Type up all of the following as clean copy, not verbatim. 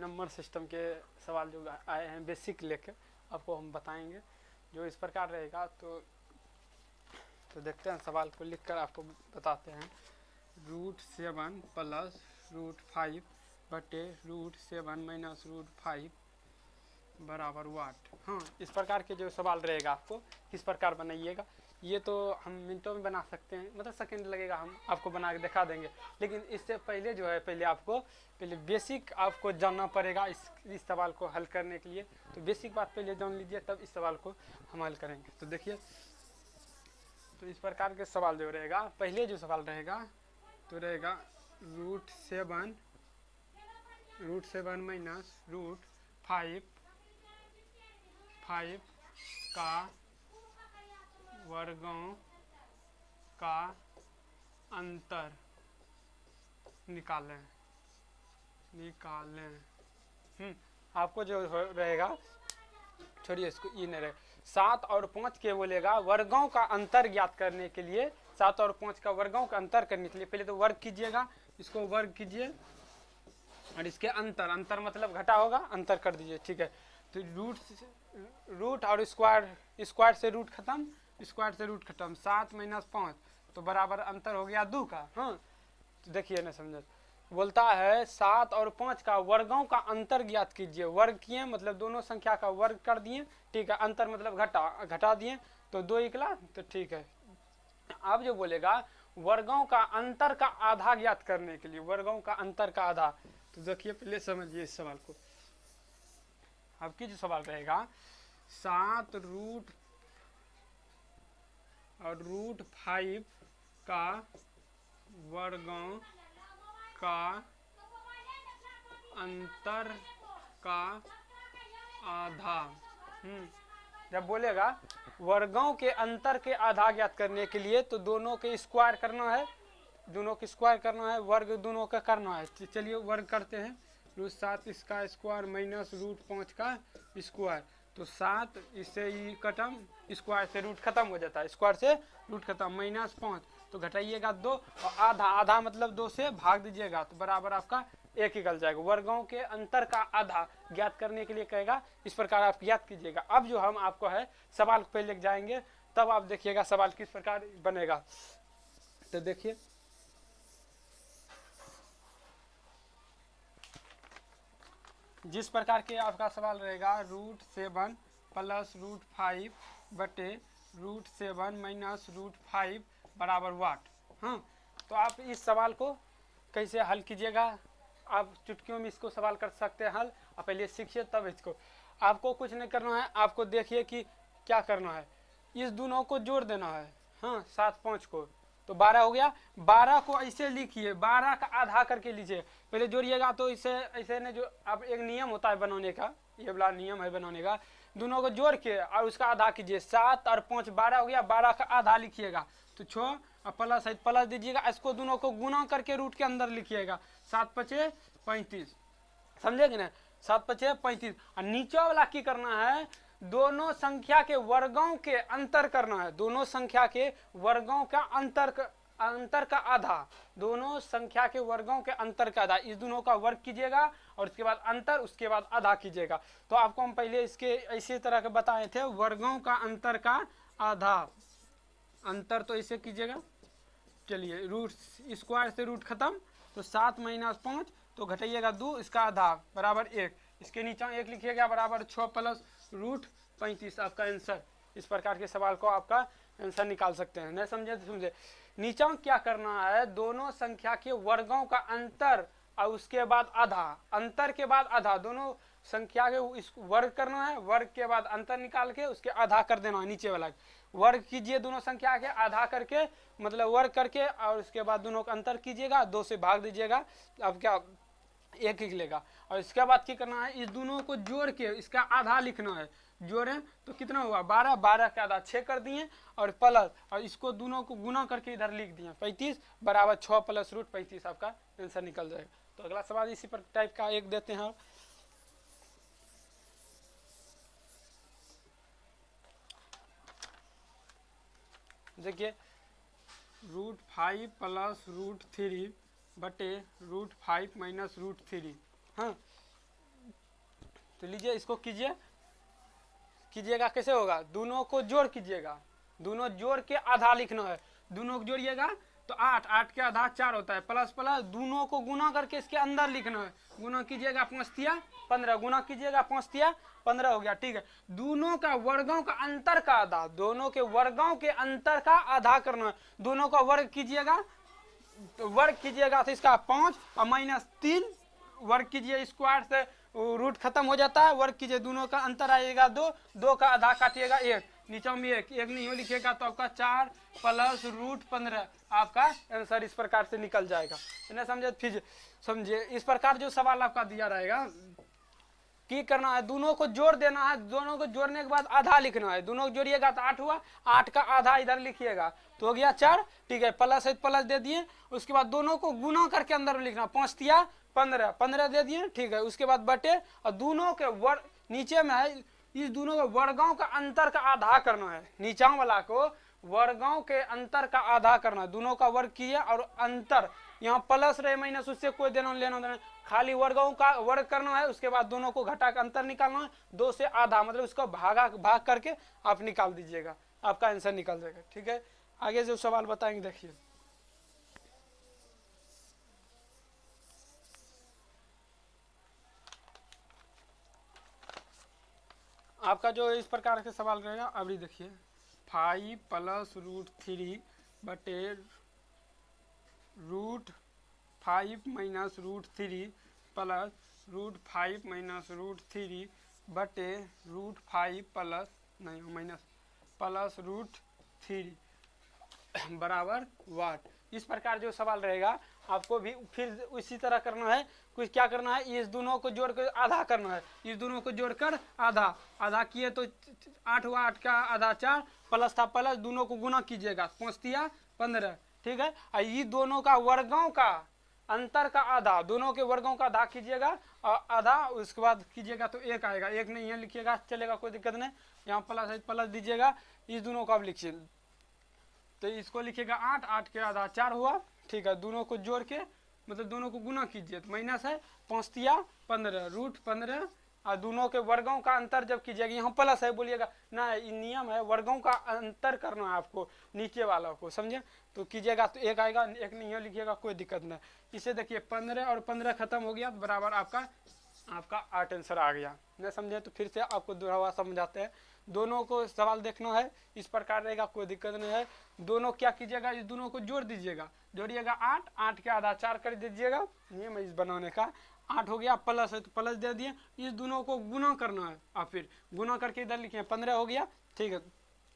Number system के सवाल जो आए हैं बेसिक लेके आपको हम बताएंगे, जो इस प्रकार रहेगा। तो देखते हैं सवाल को लिखकर आपको बताते हैं। √7 प्लस √5 बटे √7 माइनस √5 बराबर वाट। हाँ, इस प्रकार के जो सवाल रहेगा आपको किस प्रकार बनाइएगा, ये तो हम मिनटों में बना सकते हैं, मतलब सेकंड लगेगा, हम आपको बना के दिखा देंगे। लेकिन इससे पहले जो है पहले बेसिक आपको जानना पड़ेगा इस सवाल को हल करने के लिए। तो बेसिक बात पहले जान लीजिए, तब इस सवाल को हम हल करेंगे। तो देखिए, तो इस प्रकार के सवाल जो रहेगा, पहले जो सवाल रहेगा तो रहेगा √7 माइनस √5 का वर्गों का अंतर निकालें। आपको जो रहेगा, छोड़िए इसको, ये नहीं रहेगा। 7 और 5 के बोलेगा वर्गों का अंतर ज्ञात करने के लिए, 7 और 5 का वर्गों का अंतर करने के लिए पहले तो वर्ग कीजिएगा, इसको वर्ग कीजिए और इसके अंतर मतलब घटा होगा, अंतर कर दीजिए, ठीक है। तो रूट और स्क्वायर से रूट खत्म, 7 माइनस 5 तो बराबर अंतर हो गया 2 का। हाँ, तो देखिए ना, समझ बोलता है 7 और 5 का वर्गों का अंतर ज्ञात कीजिए। वर्ग किए मतलब दोनों संख्या का वर्ग कर दिए, ठीक है। अंतर मतलब घटा दिए, तो 2 निकला, तो ठीक है। अब जो बोलेगा वर्गों का अंतर का आधा ज्ञात करने के लिए, वर्गों का अंतर का आधा, तो देखिए पहले समझिए इस सवाल को। आपकी जो सवाल रहेगा 7 रूट और √5 का वर्गों का अंतर का आधा। जब बोलेगा वर्गों के अंतर के आधा ज्ञात करने के लिए तो दोनों के स्क्वायर करना है, वर्ग दोनों का करना है। चलिए वर्ग करते हैं। √7 इसका स्क्वायर माइनस √5 का स्क्वायर, तो 7 इससे ही खत्म, स्क्वायर से रूट खत्म हो जाता है, स्क्वायर से रूट खत्म, माइनस 5 तो घटाइएगा 2 और आधा मतलब 2 से भाग दीजिएगा, तो बराबर आपका 1 निकल जाएगा। वर्गों के अंतर का आधा ज्ञात करने के लिए कहेगा, इस प्रकार आप याद कीजिएगा। अब जो हम आपको है सवाल पे लेके जाएंगे, तब आप देखिएगा सवाल किस प्रकार बनेगा। तो देखिए, जिस प्रकार के आपका सवाल रहेगा √7 प्लस √5 बटे √7 माइनस √5 बराबर वाट। हाँ, तो आप इस सवाल को कैसे हल कीजिएगा, आप चुटकियों में इसको सवाल कर सकते हैं हल। आप पहले सीखिए, तब इसको, आपको कुछ नहीं करना है, आपको देखिए कि क्या करना है, इस दोनों को जोड़ देना है। हाँ, 7 5 को तो 12 हो गया। 12 को ऐसे लिखिए, 12 का आधा करके लीजिए, पहले जोड़िएगा। तो इसे ऐसे ने जो अब एक नियम होता है बनाने का, ये वाला नियम है बनाने का, दोनों को जोड़ के और उसका आधा कीजिए। 7 और 5 12 हो गया, 12 का आधा लिखिएगा, तो 6 और प्लस दीजिएगा। इसको दोनों को गुना करके रूट के अंदर लिखिएगा, 7 5 35, समझेंगे ना, 7 5 35। और नीचे वाला की करना है, दोनों संख्या के वर्गों के अंतर करना है, दोनों संख्या के वर्गों का अंतर का आधा, दोनों संख्या के वर्गों के अंतर का आधा, इस दोनों का वर्ग कीजिएगा और उसके बाद अंतर, उसके बाद आधा कीजिएगा। तो आपको हम पहले इसके इसी तरह के बताए थे, वर्गों का अंतर का आधा, अंतर तो इसे कीजिएगा। चलिए, रूट स्क्वायर से रूट खत्म, तो 7 माइनस 5 तो घटाइएगा 2, इसका आधा बराबर 1, इसके नीचे 1 लिखिएगा, बराबर 6 प्लस √35 आपका आंसर। इस प्रकार के सवाल को आपका आंसर निकाल सकते हैं। नहीं समझे तो समझे। नीचे क्या करना है, दोनों संख्या के वर्गों का अंतर और उसके बाद आधा, अंतर के बाद आधा, दोनों संख्या के वर्ग करना है, वर्ग के बाद अंतर निकाल के उसके आधा कर देना है। नीचे वाला वर्ग कीजिए, दोनों संख्या के आधा करके, मतलब वर्ग करके, और उसके बाद दोनों का अंतर कीजिएगा, 2 से भाग दीजिएगा, अब क्या 1 निकलेगा। और इसके बाद क्या करना है, इस दोनों को जोड़ के इसका आधा लिखना है। जोड़े तो कितना हुआ, 12, 12 का आधा 6 कर दिए, और प्लस, और इसको दोनों को गुना करके इधर लिख दिए, 35 बराबर 6 प्लस √35 आपका आंसर निकल जाएगा। तो अगला सवाल इसी पर टाइप का एक देते हैं। देखिए, √5 प्लस √3 बटे √5 माइनस √3। हाँ, तो लीजिए इसको कीजिएगा कैसे होगा, दोनों को जोड़ कीजिएगा, दोनों जोड़ के आधा लिखना है, दोनों को जोड़िएगा तो 8, 8 के आधा 4 होता है, प्लस प्लस दोनों को गुना करके इसके अंदर लिखना है, गुना कीजिएगा 5 तिया 15, गुना कीजिएगा 5 तिया 15 हो गया। ठीक है, दोनों का वर्गों का अंतर का आधा, दोनों के वर्गों के अंतर का आधा करना है, दोनों का वर्ग कीजिएगा तो वर्ग कीजिएगा तो इसका 5 और -3 वर्ग कीजिए, स्क्वायर से रूट खत्म हो जाता है, वर्ग कीजिए, दोनों का अंतर आएगा 2, 2 का आधा काटिएगा 1, नीचे में 1 नहीं हो लिखिएगा तो आपका 4 प्लस रूट 15 आपका आंसर इस प्रकार से निकल जाएगा। इन्हें समझे, फिर समझिए इस प्रकार जो सवाल आपका दिया रहेगा की करना है, दोनों को जोड़ देना है, दोनों को जोड़ने के बाद आधा लिखना है, दोनों को जोड़िएगा तो 8 हुआ, 8 का आधा इधर लिखिएगा तो हो गया 4। ठीक है, प्लस है प्लस दे दिए, उसके बाद दोनों को गुना करके अंदर लिखना, 5 तिया 15, 15 दे दिए। ठीक है, उसके बाद बटे और दोनों के वर्ग नीचे में है, इस दोनों के वर्गों का अंतर का आधा करना है, नीचा वाला को वर्गों के अंतर का आधा करना है, दोनों का वर्ग किए और अंतर यहाँ प्लस रहे माइनस उससे कोई देना लेना देना, खाली वर्गों का वर्ग करना है, उसके बाद दोनों को घटा कर अंतर निकालना है, 2 से आधा मतलब उसको भाग करके आप निकाल दीजिएगा, आपका आंसर निकल जाएगा। ठीक है, आगे जो सवाल बताएंगे देखिए, आपका जो इस प्रकार के सवाल रहेगा अभी देखिए, 5 प्लस रूट 3 बटे root 5 minus root 3 plus root 5 minus root 3 बटे रूट 5 प्लस नहीं माइनस प्लस रूट 3 बराबर वाट। इस प्रकार जो सवाल रहेगा आपको भी फिर उसी तरह करना है, कुछ क्या करना है, इस दोनों को जोड़कर आधा करना है, इस दोनों को जोड़कर आधा, आधा किए तो 8 हुआ, 8 का आधा 4, प्लस था प्लस, दोनों को गुना कीजिएगा 5 तिया 15। ठीक है, और ये दोनों का वर्गों का अंतर का आधा, दोनों के वर्गों का आधा कीजिएगा और आधा उसके बाद कीजिएगा तो 1 आएगा, 1 नहीं यहाँ लिखिएगा चलेगा कोई दिक्कत नहीं, यहाँ प्लस है प्लस दीजिएगा, इस दोनों को आप लिखिए तो इसको लिखिएगा 8, 8 के आधा 4 हुआ। ठीक है, दोनों को जोड़ के मतलब दोनों को गुना कीजिए तो माइनस है 5 तिया 15 रूट 15 और दोनों के वर्गों का अंतर जब कीजिएगा, यहाँ प्लस है बोलिएगा ना, नियम है वर्गों का अंतर करना है आपको नीचे वाला को, समझे, तो कीजिएगा तो 1 आएगा, 1 नहीं लिखिएगा कोई दिक्कत नहीं। इसे देखिए 15 और 15 खत्म हो गया तो बराबर आपका 8 आंसर आ गया। नहीं समझे तो फिर से आपको दोहरावा समझाते हैं, दोनों को सवाल देखना है इस प्रकार रहेगा, कोई दिक्कत नहीं है। दोनों क्या कीजिएगा, इस दोनों को जोड़ दीजिएगा, जोड़िएगा 8, 8 के आधा 4 कर दीजिएगा, नियम है इस बनाने का, 8 हो गया, प्लस है तो प्लस दे दिए, इस दोनों को गुना करना है और फिर गुना करके इधर लिखिए 15 हो गया। ठीक है,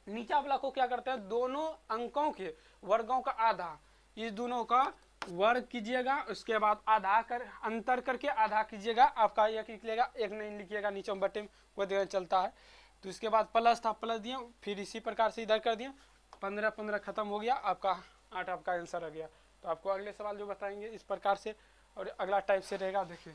नीचा वाला को क्या करते हैं, दोनों अंकों के वर्गों का आधा, इस दोनों का वर्ग कीजिएगा, उसके बाद आधा कर अंतर करके आधा कीजिएगा, आपका 1 लिखिएगा, 1 नहीं लिखिएगा नीचे बटे में वो देना चलता है। तो इसके बाद प्लस था प्लस दिए, फिर इसी प्रकार से इधर कर दिए, 15 15 खत्म हो गया, आपका 8 आपका आंसर आ गया। तो आपको अगले सवाल जो बताएंगे इस प्रकार से और अगला टाइप से रहेगा, देखिए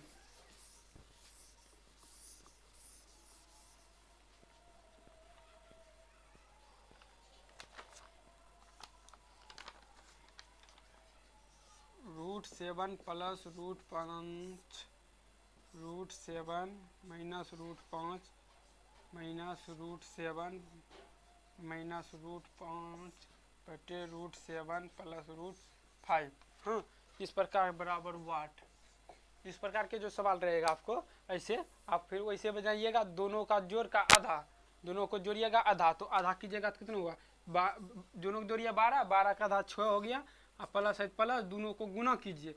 √7 प्लस √5 √7 माइनस √5 माइनस √7 माइनस √5 बटे √7 प्लस √5। हाँ, इस प्रकार बराबर वाट। इस प्रकार के जो सवाल रहेगा आपको ऐसे आप फिर वैसे बजाइएगा, दोनों का जोड़ का आधा, दोनों को जोड़िएगा आधा तो आधा कीजिएगा तो कितना हुआ, दोनों को जोड़िए 12, 12 का आधा 6 हो गया, प्लस है प्लस, दोनों को गुना कीजिए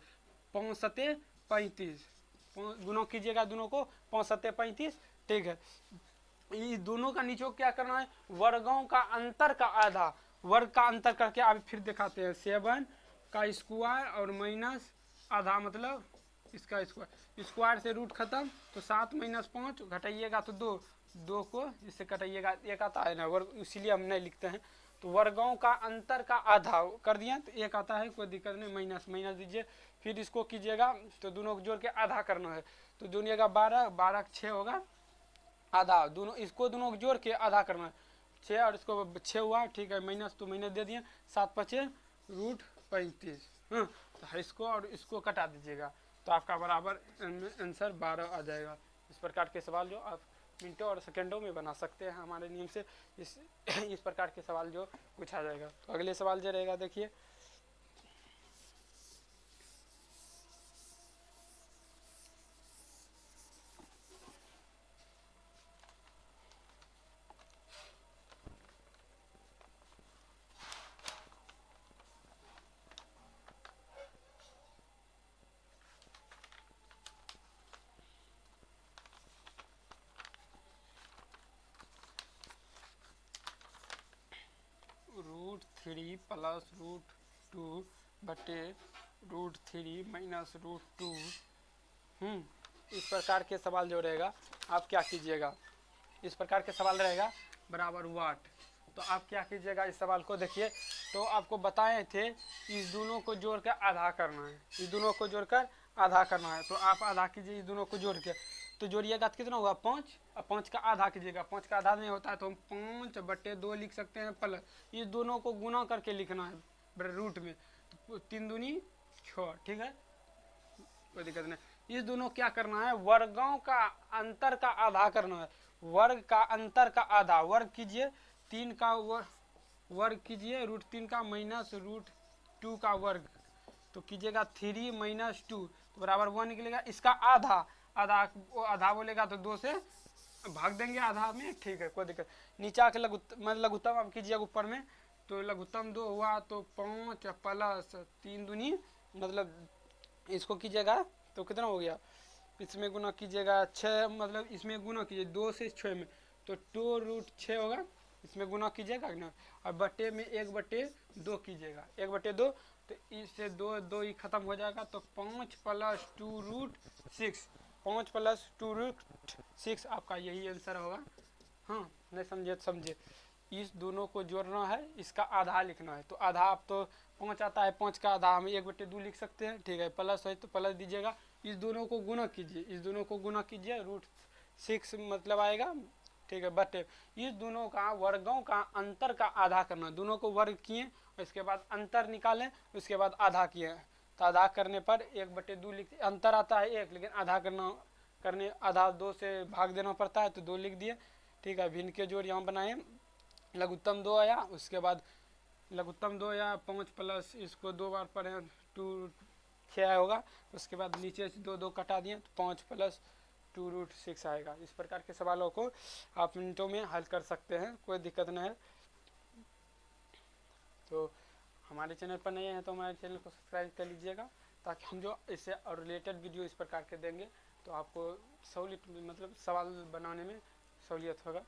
5 7 35, गुना कीजिएगा दोनों को 5 7 35। ठीक है, ये दोनों का नीचे क्या करना है, वर्गों का अंतर का आधा, वर्ग का अंतर करके आप फिर दिखाते हैं, 7 का स्क्वायर और माइनस आधा मतलब इसका स्क्वायर, स्क्वायर से रूट खत्म तो 7 माइनस 5 घटाइएगा तो 2, 2 को जिससे घटाइएगा 1 आता है ना वर्ग, इसीलिए हम नहीं लिखते हैं। तो वर्गों का अंतर का आधा कर दिया तो 1 आता है, कोई दिक्कत नहीं, माइनस माइनस दीजिए, फिर इसको कीजिएगा तो दोनों को जोड़ के आधा करना है, तो जोड़िएगा 12, 12 6 होगा आधा, दोनों इसको दोनों को जोड़ के आधा करना है, 6 और इसको 6 हुआ। ठीक है, माइनस तो माइनस दे दिए, 7 5 √35। हाँ, तो इसको और इसको कटा दीजिएगा तो आपका बराबर आंसर 12 आ जाएगा। इस प्रकार के सवाल जो आप मिनटों और सेकंडों में बना सकते हैं हमारे नियम से। इस प्रकार के सवाल जो पूछा जाएगा। तो अगले सवाल जो रहेगा देखिए, √3 प्लस √2 बटे √3 माइनस √2। इस प्रकार के सवाल जो रहेगा आप क्या कीजिएगा, इस प्रकार के सवाल रहेगा बराबर वाट। तो आप क्या कीजिएगा, इस सवाल को देखिए। तो आपको बताए थे इस दोनों को जोड़कर आधा करना है, इस दोनों को जोड़कर आधा करना है। तो आप आधा कीजिए इस दोनों को जोड़ के, तो जोड़िएगा तो कितना होगा 5, और 5 का आधा कीजिएगा। 5 का आधा नहीं होता है तो हम 5/2 लिख सकते हैं प्लस इस दोनों को गुना करके लिखना है रूट में, तो 3 दूनी 6, ठीक है, कोई दिक्कत नहीं। इस दोनों क्या करना है, वर्गों का अंतर का आधा करना है। वर्ग का अंतर का आधा, वर्ग कीजिए 3 का वर्ग कीजिए √3 का माइनस √2 का वर्ग, तो कीजिएगा 3 माइनस 2 तो बराबर 1 निकलेगा। इसका आधा, आधा बोलेगा तो 2 से भाग देंगे आधा में, ठीक है, कोई दिक्कत। नीचे आके लघुत्तम अब कीजिएगा ऊपर में, तो लघुत्तम 2 हुआ तो 5 प्लस 3 दूनी मतलब इसको कीजिएगा तो कितना हो गया, इसमें गुना कीजिएगा 6, मतलब इसमें गुना कीजिए 2 से 6 में तो 2√6 होगा, इसमें गुना कीजिएगा ना, और बटे में 1/2 कीजिएगा, 1/2 तो इससे 2 ही खत्म हो जाएगा। तो 5 प्लस 2√6, 5 प्लस 2√6 आपका यही आंसर होगा। हाँ, नहीं समझे तो समझे। इस दोनों को जोड़ना है, इसका आधा लिखना है। तो आधा आप तो 5 आता है, 5 का आधा हम 1/2 लिख सकते हैं, ठीक है। प्लस है तो प्लस दीजिएगा, इस दोनों को गुना कीजिए, इस दोनों को गुना कीजिए √6 मतलब आएगा, ठीक है, बटे इस दोनों का वर्गों का अंतर का आधा करना। दोनों को वर्ग किए, इसके बाद अंतर निकालें, उसके बाद आधा किए, तो आधा करने पर 1/2 लिख, अंतर आता है 1 लेकिन आधा करने आधा 2 से भाग देना पड़ता है तो 2 लिख दिए, ठीक है। भिन्न के जोड़ यहाँ बनाए, लघुत्तम 2 आया, उसके बाद लघुत्तम 2 आया, 5 प्लस इसको 2 बार पढ़े 2 6 होगा, उसके बाद नीचे से 2 कटा दिए तो 5 प्लस 2√6 आएगा। इस प्रकार के सवालों को आप मिनटों में हल कर सकते हैं, कोई दिक्कत नहीं है। तो हमारे चैनल पर नए हैं तो हमारे चैनल को सब्सक्राइब कर लीजिएगा, ताकि हम जो इससे और रिलेटेड वीडियो इस प्रकार के देंगे तो आपको सहूलियत मतलब सवाल बनाने में सहूलियत होगा।